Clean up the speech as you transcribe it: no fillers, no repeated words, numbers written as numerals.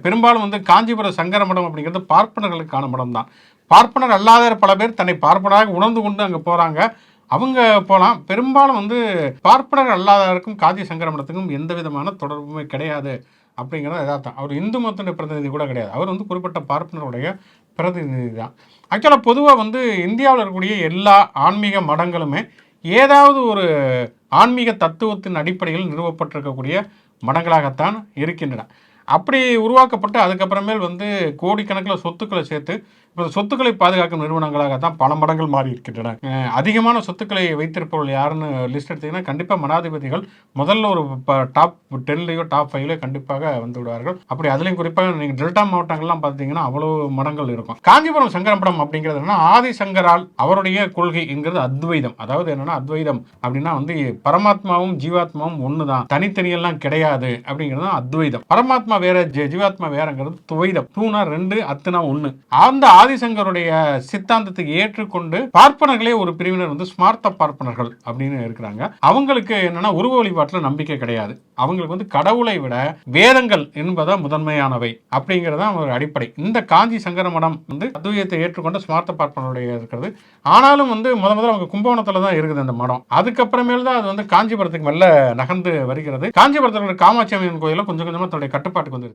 பெரும்பாலும் வந்து காஞ்சிபுரம் சங்கர மடம் அப்படிங்கிறது பார்ப்பனர்களுக்கான மடம் தான். பார்ப்பனர் அல்லாத பல பேர் தன்னை பார்ப்பனராக உணர்ந்து கொண்டு அங்கே போகிறாங்க. அவங்க போகலாம். பெரும்பாலும் வந்து பார்ப்பனர் அல்லாதவருக்கும் காஞ்சி சங்கர மடத்துக்கும் எந்த விதமான தொடர்புமே கிடையாது அப்படிங்கிறது எதார்த்தம். அவர் இந்து மதத்தினுடைய பிரதிநிதி கூட கிடையாது. அவர் வந்து குறிப்பிட்ட பார்ப்பனருடைய பிரதிநிதி தான். ஆக்சுவலாக பொதுவாக வந்து இந்தியாவில் இருக்கக்கூடிய எல்லா ஆன்மீக மடங்களுமே ஏதாவது ஒரு ஆன்மீக தத்துவத்தின் அடிப்படையில் நிறுவப்பட்டிருக்கக்கூடிய மடங்களாகத்தான் இருக்கின்றன. அப்படி உருவாக்கப்பட்டு அதுக்கப்புறமேல் வந்து கோடிக்கணக்கில் சொத்துக்களை சேர்த்து இப்போ சொத்துக்களை பாதுகாக்கும் நிறுவனங்களாகத்தான் பல மடங்கள் மாறி இருக்கின்றன. அதிகமான சொத்துக்களை வைத்திருப்பவர்கள் யாருன்னு லிஸ்ட் எடுத்தீங்கன்னா கண்டிப்பாக மடாதிபதிகள் முதல்ல ஒரு டாப் 10லையோ டாப் 5லையோ கண்டிப்பாக வந்து விடுவார்கள். அப்படி அதுலேயும் குறிப்பாக நீங்கள் டெல்டா மாவட்டங்கள்லாம் பார்த்தீங்கன்னா அவ்வளோ மடங்கள் இருக்கும். காஞ்சிபுரம் சங்கரமடம் அப்படிங்கிறது என்னன்னா, ஆதிசங்கரால் அவருடைய கொள்கைங்கிறது அத்வைதம். அதாவது என்னன்னா, அத்வைதம் அப்படின்னா வந்து பரமாத்மாவும் ஜீவாத்மாவும் ஒன்று தான், தனித்தனியெல்லாம் கிடையாது அப்படிங்கிறது தான் அத்வைதம். பரமாத்மா வேற, ஜீவாத்மா வேறங்கிறது துவைதம். தூணா 2, அத்துனா 1. அந்த ஆதிசங்கருடைய சித்தாந்தத்தை ஏற்றுக்கொண்டு பார்ப்பனர்களே ஒரு பிரிவினர் வந்து ஸ்மார்த்த பார்ப்பனர்கள் அப்படின்னு இருக்கிறாங்க. அவங்களுக்கு என்னன்னா உருவ வழிபாட்டுல நம்பிக்கை கிடையாது. அவங்களுக்கு வந்து கடவுளை விட வேதங்கள் என்பதா முதன்மையானவை அப்படிங்கிறதா ஒரு அடிப்படை. இந்த காஞ்சி சங்கர மடம் வந்து அத்வைதத்தை ஏற்றுக்கொண்ட ஸ்மார்த்த பார்ப்பனருடைய இருக்கிறது. ஆனாலும் வந்து முதல்ல அவங்க கும்பகோணத்துல தான் இருக்குது அந்த மடம். அதுக்கப்புறமேல் தான் அது வந்து காஞ்சிபுரத்துக்கு மெல்ல நகர்ந்து வருகிறது. காஞ்சிபுரத்தில் காமாட்சி அம்மன் கோயில கொஞ்சம் கொஞ்சமா தன்னுடைய கட்டுப்பாட்டுக்கு வந்து